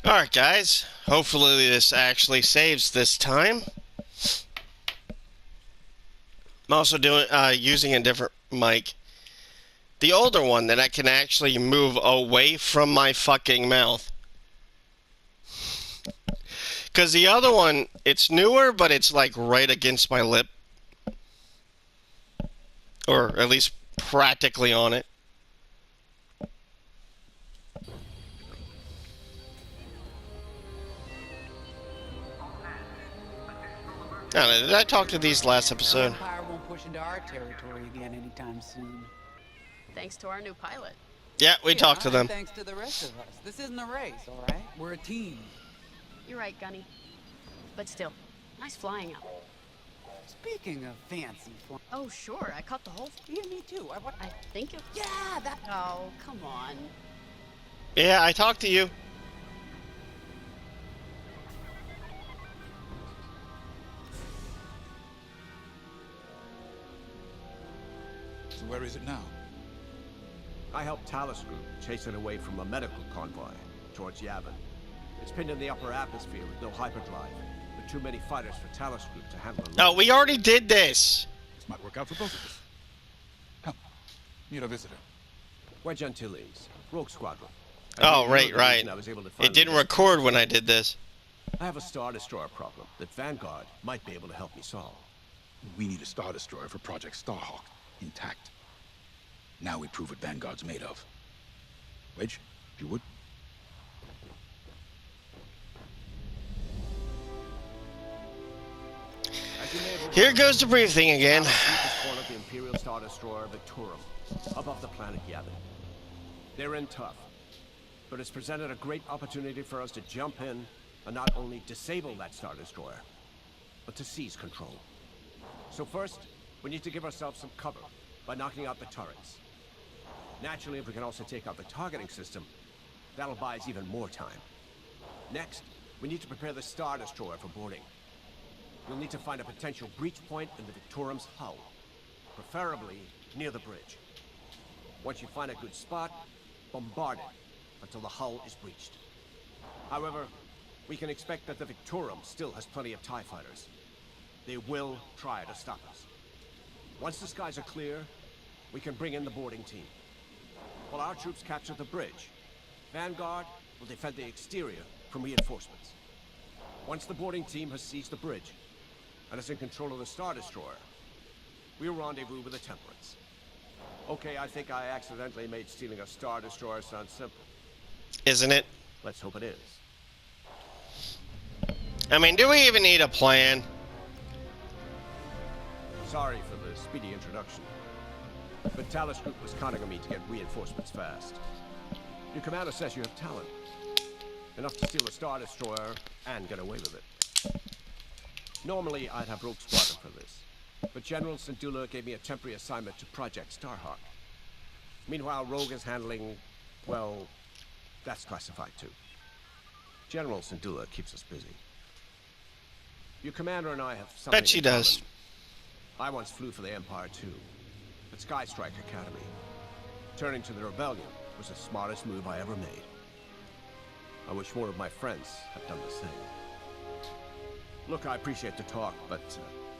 Alright, guys. Hopefully this actually saves this time. I'm also using a different mic. The older one that I can actually move away from my fucking mouth. Because the other one, it's newer, but it's like right against my lip. Or at least practically on it. I don't know, did I talk to these last episode? The Empire won't push into our territory again anytime soon. Thanks to our new pilot. Yeah, we talked to them. Thanks to the rest of us. This isn't a race, all right? We're a team. You're right, Gunny. But still, nice flying out. Speaking of fancy flying. Oh, sure, I caught the whole... Yeah, me too. I think it... Yeah, that... Oh, come on. Yeah, I talked to you. So where is it now? I helped Talus Group chase it away from a medical convoy towards Yavin. It's pinned in the upper atmosphere with no hyperdrive. There are too many fighters for Talus Group to handle alone. No, we already did this. This might work out for both of us. Come, meet our visitor. Wedge Antilles, Rogue Squadron. Oh, right. It didn't record when I did this. I have a Star Destroyer problem that Vanguard might be able to help me solve. We need a Star Destroyer for Project Starhawk, intact. Now we prove what Vanguard's made of. Wedge, if you would. Here goes the briefing again. One of the Imperial Star Destroyer Victorum, above the planet Yavin. They're in tough, but it's presented a great opportunity for us to jump in and not only disable that Star Destroyer, but to seize control. So first, we need to give ourselves some cover by knocking out the turrets. Naturally, if we can also take out the targeting system, that'll buy us even more time. Next, we need to prepare the Star Destroyer for boarding. You'll need to find a potential breach point in the Victorum's hull, preferably near the bridge. Once you find a good spot, bombard it until the hull is breached. However, we can expect that the Victorum still has plenty of TIE fighters. They will try to stop us. Once the skies are clear, we can bring in the boarding team. While our troops capture the bridge, Vanguard will defend the exterior from reinforcements. Once the boarding team has seized the bridge and is in control of the Star Destroyer, we'll rendezvous with the Temperance. Okay, I think I accidentally made stealing a Star Destroyer sound simple. Isn't it? Let's hope it is. I mean, do we even need a plan? Sorry for the speedy introduction, but Talus Group was counting on me to get reinforcements fast. Your commander says you have talent. Enough to steal a Star Destroyer and get away with it. Normally, I'd have Rogue Squadron for this, but General Syndulla gave me a temporary assignment to Project Starhawk. Meanwhile, Rogue is handling, well, that's classified too. General Syndulla keeps us busy. Your commander and I have something Bet she in common. does. I once flew for the Empire too, at Skystrike Academy. Turning to the Rebellion was the smartest move I ever made. I wish more of my friends had done the same. Look, I appreciate the talk, but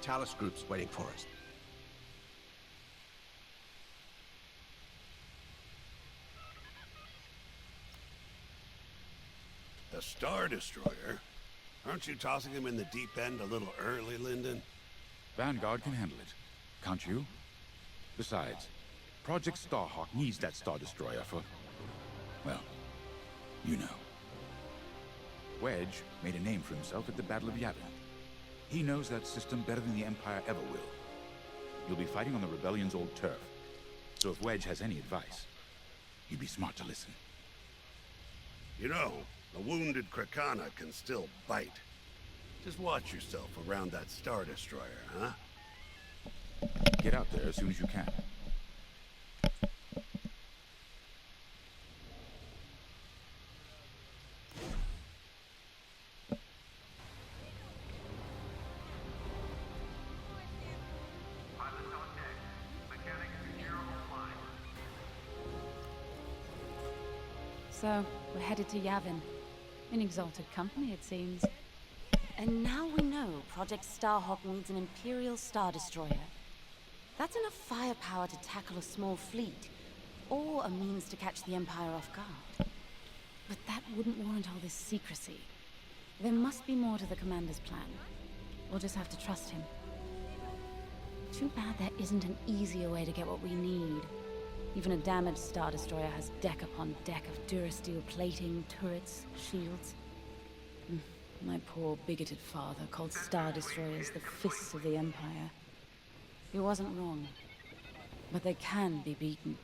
Talus Group's waiting for us. The Star Destroyer? Aren't you tossing him in the deep end a little early, Lyndon? Vanguard can handle it. Can't you? Besides, Project Starhawk needs that Star Destroyer for... well, you know. Wedge made a name for himself at the Battle of Yavin. He knows that system better than the Empire ever will. You'll be fighting on the Rebellion's old turf. So if Wedge has any advice, you'd be smart to listen. You know, a wounded Krakana can still bite. Just watch yourself around that Star Destroyer, huh? Get out there as soon as you can. So, we're headed to Yavin. In exalted company, it seems. And now we know Project Starhawk needs an Imperial Star Destroyer. That's enough firepower to tackle a small fleet, or a means to catch the Empire off guard. But that wouldn't warrant all this secrecy. There must be more to the Commander's plan. We'll just have to trust him. Too bad there isn't an easier way to get what we need. Even a damaged Star Destroyer has deck upon deck of Durasteel plating, turrets, shields. My poor, bigoted father called Star Destroyers the fists of the Empire. He wasn't wrong. But they can be beaten.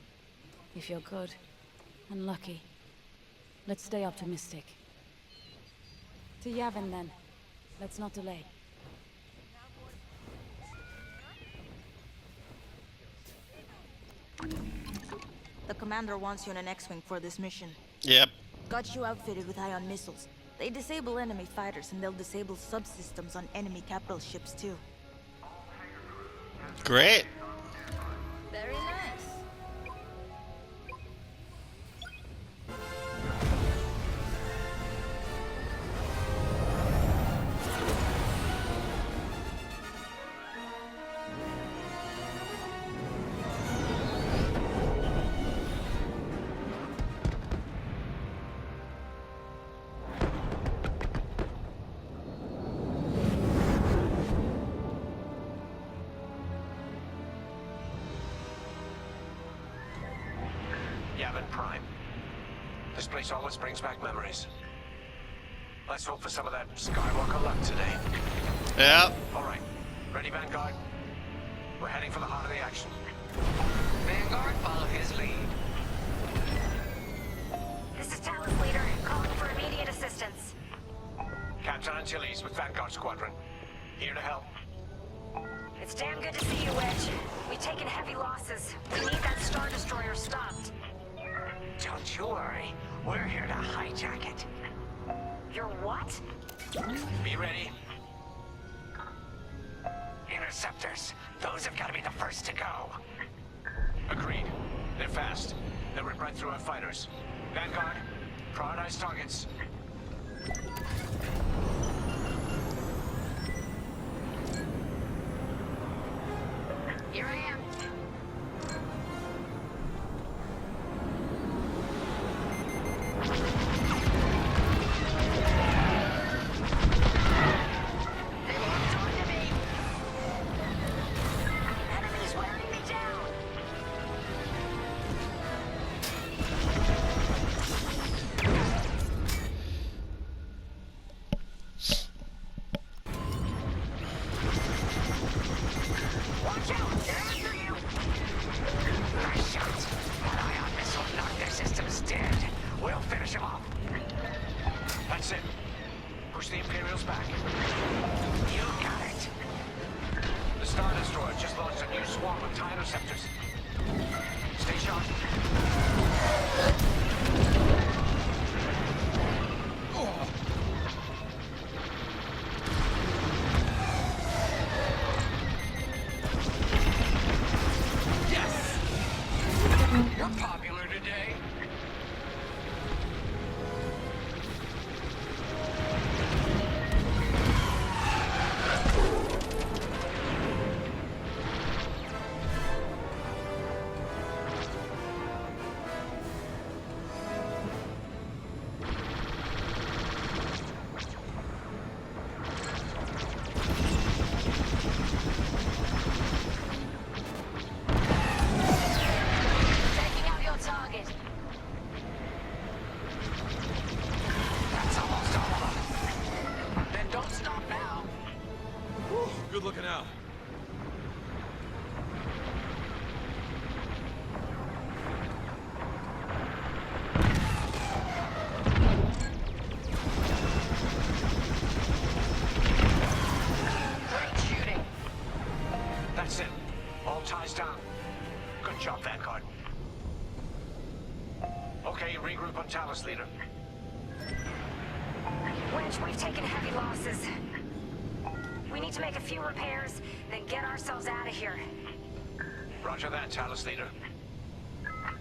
If you're good and lucky. Let's stay optimistic. To Yavin, then. Let's not delay. The commander wants you in an X-Wing for this mission. Yep. Got you outfitted with ion missiles. They disable enemy fighters, and they'll disable subsystems on enemy capital ships, too. Great. Very nice. Yavin Prime. This place always brings back memories. Let's hope for some of that Skywalker luck today. Yep. All right. Ready, Vanguard? We're heading for the heart of the action. Vanguard, follow his lead. This is Talus Leader, calling for immediate assistance. Captain Antilles with Vanguard Squadron. Here to help. It's damn good to see you, Wedge. We've taken heavy losses. We need that Star Destroyer stopped. Don't you worry. We're here to hijack it. You're what? Be ready. Interceptors. Those have got to be the first to go. Agreed. They're fast. They'll rip right through our fighters. Vanguard, prioritize targets. Here I am. They locked onto me. Enemies wearing me down. Watch out! They're after you! Nice shot. That ion missile knocked their systems dead. We'll finish them off. That's it. Push the Imperials back. You got it. The Star Destroyer just launched a new swarm of TIE interceptors. Stay sharp. Yes! You're popular today. Taking out your target. That's almost all of them. Then don't stop now. Good looking out. Great shooting. That's it. All ties down. Good job, Vanguard. Okay, regroup on Talus, Leader. Wedge, we've taken heavy losses. We need to make a few repairs, then get ourselves out of here. Roger that, Talus, Leader.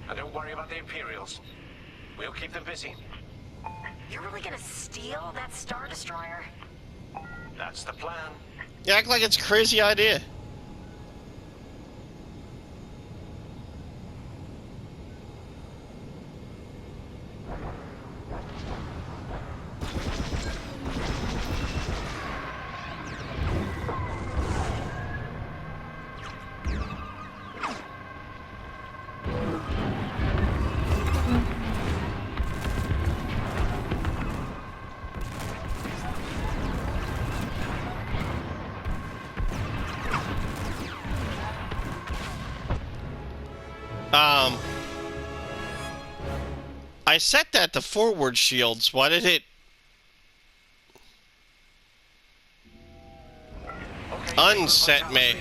And don't worry about the Imperials. We'll keep them busy. You're really gonna steal that Star Destroyer? That's the plan. You act like it's a crazy idea. I set that to forward shields. Why did it unset me?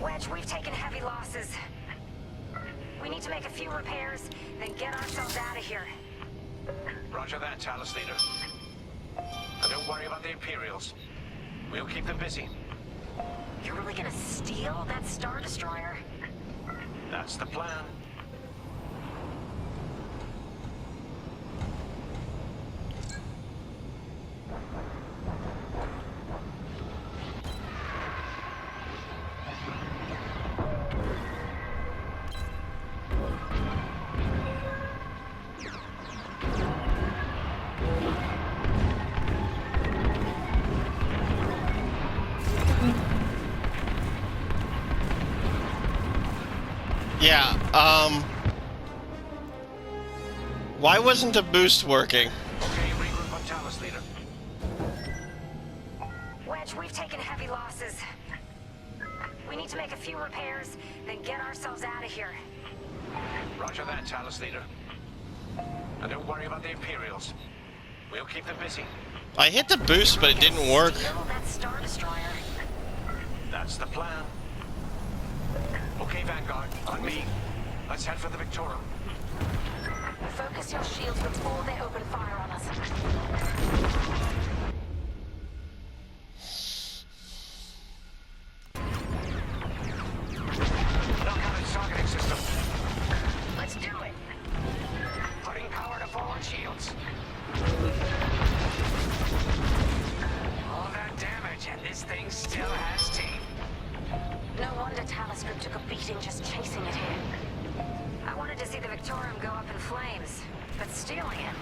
Wedge, we've taken heavy losses. We need to make a few repairs, then get ourselves out of here. Roger that, Talus Leader. And don't worry about the Imperials. We'll keep them busy. You're really gonna steal that Star Destroyer? That's the plan. Yeah, why wasn't the boost working? Okay, regroup on Talus Leader. Wedge, we've taken heavy losses. We need to make a few repairs, then get ourselves out of here. Roger that, Talus Leader. And don't worry about the Imperials. We'll keep them busy. I hit the boost, but it didn't work. Steal that Star Destroyer? That's the plan. Okay, Vanguard, on me. Let's head for the Victorum. Focus your shields before they open fire on us. Knock out its targeting system. Let's do it. Putting power to forward shields. All that damage, and this thing still has teeth. No wonder Talus Group took a beating just chasing it here. I wanted to see the Victorium go up in flames, but stealing it,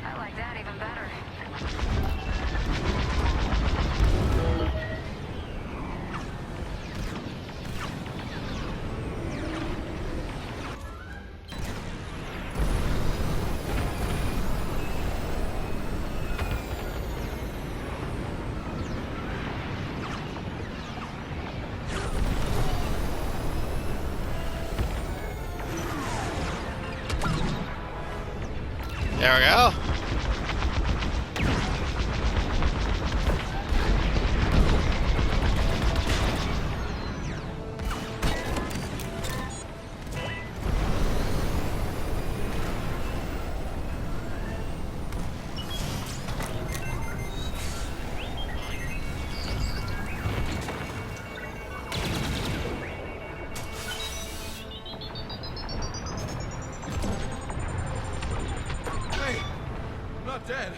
I like that even better. There we go. Dead.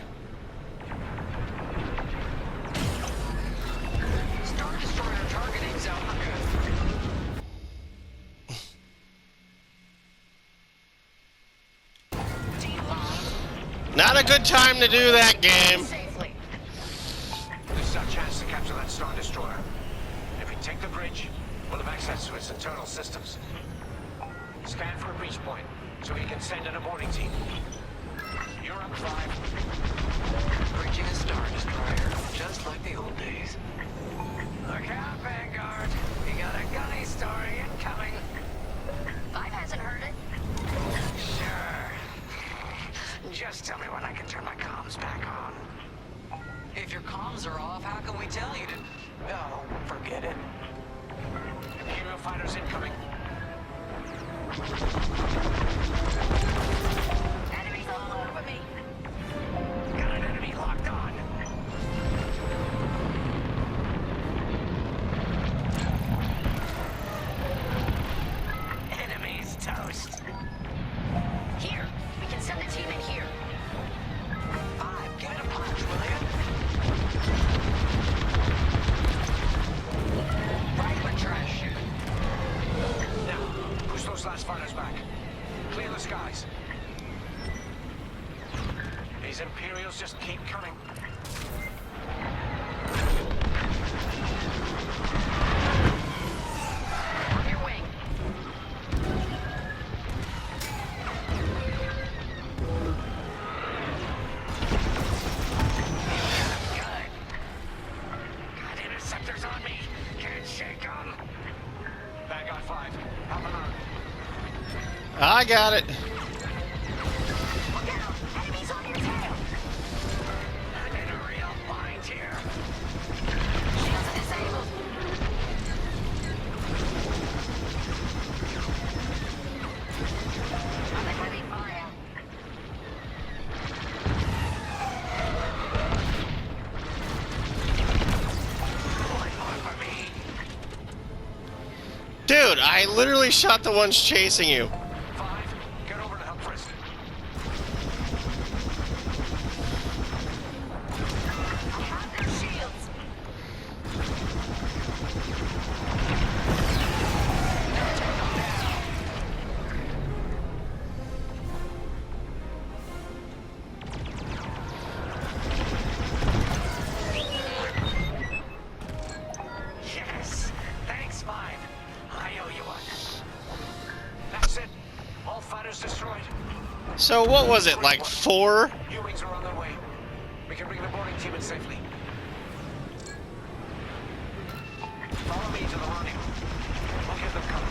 Star Destroyer targeting's out. Not a good time to do that game. Safely. This is our chance to capture that Star Destroyer. If we take the bridge, we'll have access to its internal systems. Scan for a breach point, so we can send in a boarding team. You're up, Clive. Bridging a Star Destroyer, just like the old days. Look out, Vanguard. You got a gunny story incoming. Five hasn't heard it. Sure. Just tell me when I can turn my comms back on. If your comms are off, how can we tell you to... Oh, forget it. Imperial fighters incoming. Enemies all over me. Got an enemy locked on. Enemies toast. Here, we can send it These Imperials just keep coming. On your wing. Good. God, interceptors on me. Can't shake them. Vanguard 5, up and on. I got it. Look out! Enemies on your tail! I'm in a real bind here. Shields disabled. I'm in heavy fire. One more for me. Dude, I literally shot the ones chasing you. 5, get over to help first. I have their shields. Yes. Thanks, 5. I owe you one. That's it. All fighters destroyed. So what was it, like 4? U-wings are on their way. We can bring the boarding team in safely. Follow me to the rendezvous. We'll give them cover.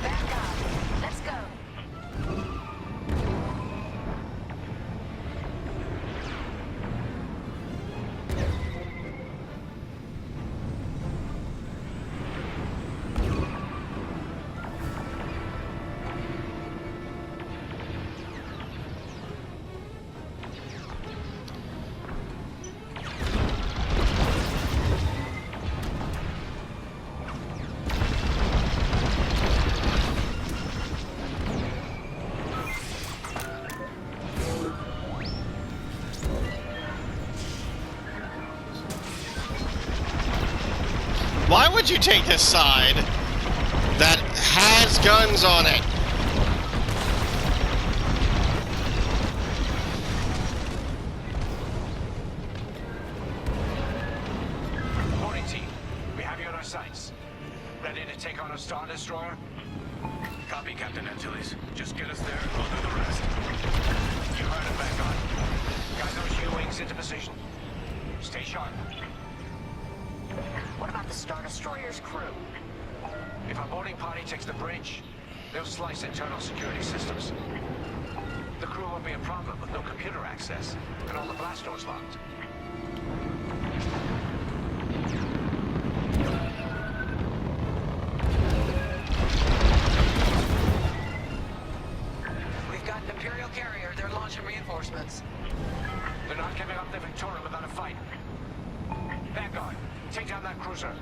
Back up. Let's go. Why would you take a side that has guns on it? Boarding team, we have you on our sights. Ready to take on a Star Destroyer? Copy, Captain Antilles. Just get us there and we'll do the rest. You heard it, Vanguard. Guide those U-wings into position. Stay sharp. What about the Star Destroyer's crew? If our boarding party takes the bridge, they'll slice internal security systems. The crew won't be a problem with no computer access and all the blast doors locked. We've got an Imperial carrier. They're launching reinforcements. They're not giving up the Victoria without a fight. Vanguard, take down that cruiser.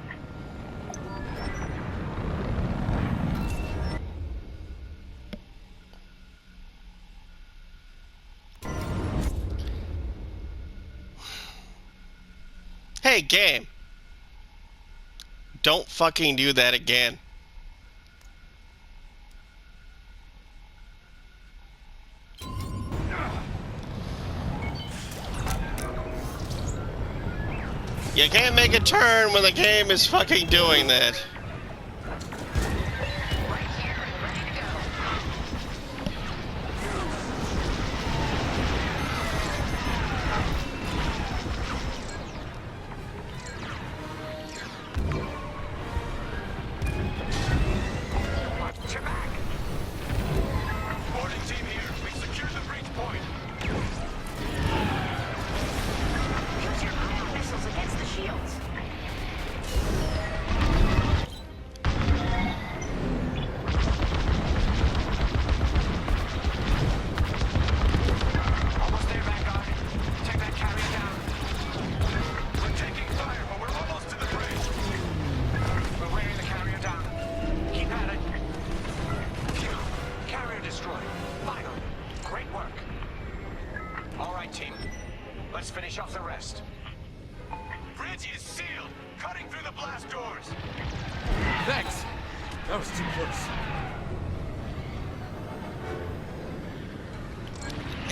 Hey, game. Don't fucking do that again. You can't make a turn when the game is fucking doing that. Right here and ready to go. Watch your back. Boarding team here. We've secured the breach point. Use your ion missiles against the shields. Almost there, Vanguard. Take that carrier down. We're taking fire, but we're almost to the bridge. We're wearing the carrier down. Keep at it. Phew. Carrier destroyed. Finally. Great work. All right, team. Let's finish off the rest. Bridge is sealed. Cutting through the blast doors. Thanks! That was too close.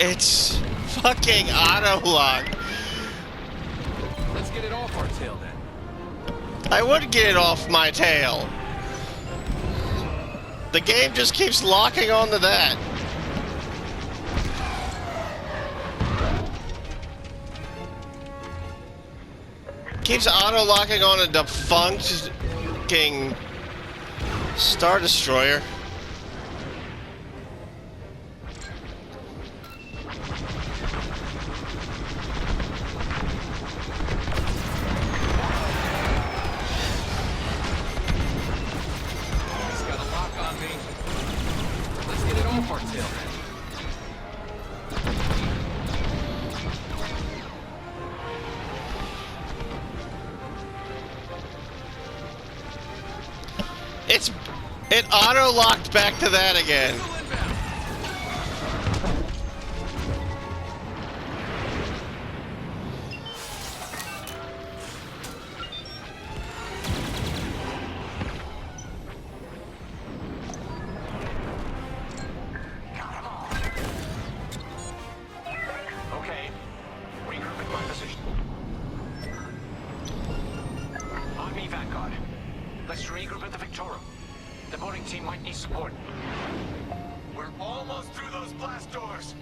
It's fucking auto-lock. Let's get it off our tail then. I would get it off my tail. The game just keeps locking onto that. Keeps auto-locking on a defunct fucking Star Destroyer. It's got a lock on me. Let's get it off our tail then. It auto-locked back to that again. Got 'em all. Okay. Regrouping my position. On me, Vanguard. Let's regroup at the Victorum. The boarding team might need support. We're almost through those blast doors.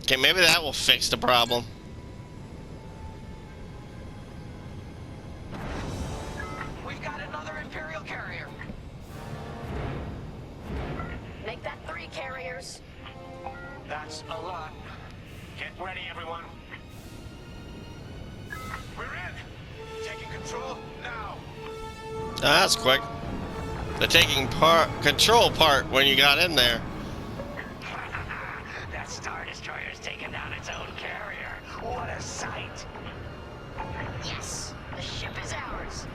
Okay, maybe that will fix the problem. We've got another Imperial carrier. Make that 3 carriers. That's a lot. Get ready, everyone. We're in. Taking control now. Ah, that's quick. The taking control part when you got in there. That Star Destroyer's taken down its own carrier. What a sight. Yes, the ship is ours.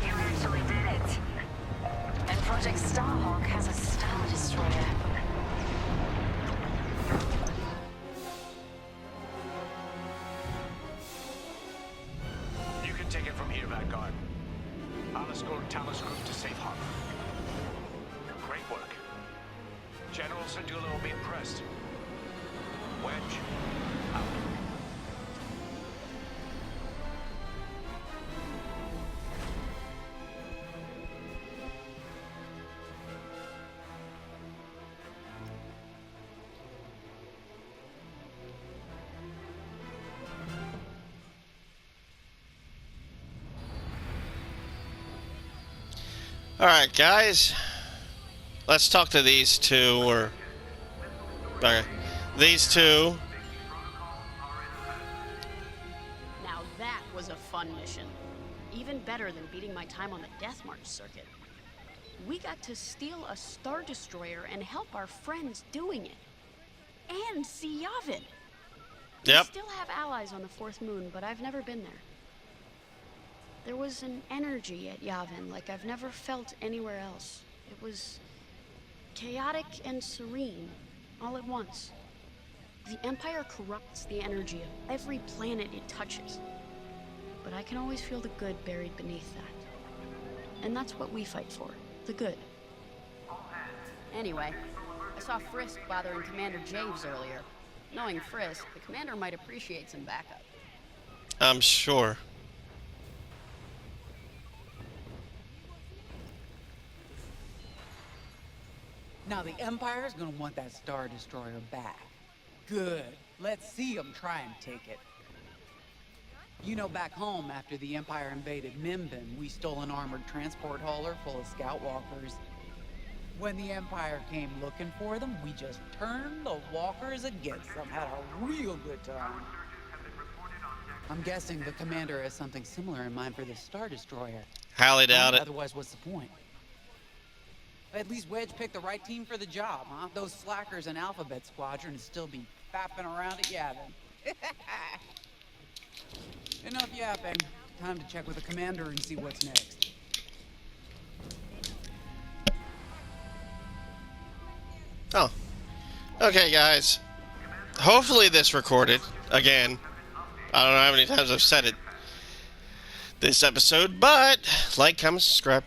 You actually did it. And Project Starhawk has a Star Destroyer. You can take it from here, Vanguard. I'll escort Talus Group to safe harbor. Great work. General Sandula will be impressed. Wedge, out. Alright, guys. Let's talk to these two, or... Okay. These two. Now that was a fun mission. Even better than beating my time on the Death March circuit. We got to steal a Star Destroyer and help our friends doing it. And see Yavin. Yep. We still have allies on the fourth moon, but I've never been there. There was an energy at Yavin like I've never felt anywhere else. It was chaotic and serene, all at once. The Empire corrupts the energy of every planet it touches. But I can always feel the good buried beneath that. And that's what we fight for, the good. Anyway, I saw Frisk bothering Commander Javes earlier. Knowing Frisk, the commander might appreciate some backup. I'm sure. Now the Empire's gonna want that Star Destroyer back. Good. Let's see them try and take it. You know, back home, after the Empire invaded Mimbin, we stole an armored transport hauler full of scout walkers. When the Empire came looking for them, we just turned the walkers against them. Had a real good time. I'm guessing the commander has something similar in mind for this Star Destroyer. Highly doubt it. Otherwise, what's the point? At least Wedge picked the right team for the job, huh? Those slackers in Alphabet Squadron would still be fapping around at Yavin. Enough yapping. Time to check with the commander and see what's next. Okay, guys. Hopefully this recorded. Again, I don't know how many times I've said it this episode, but like, comment, subscribe.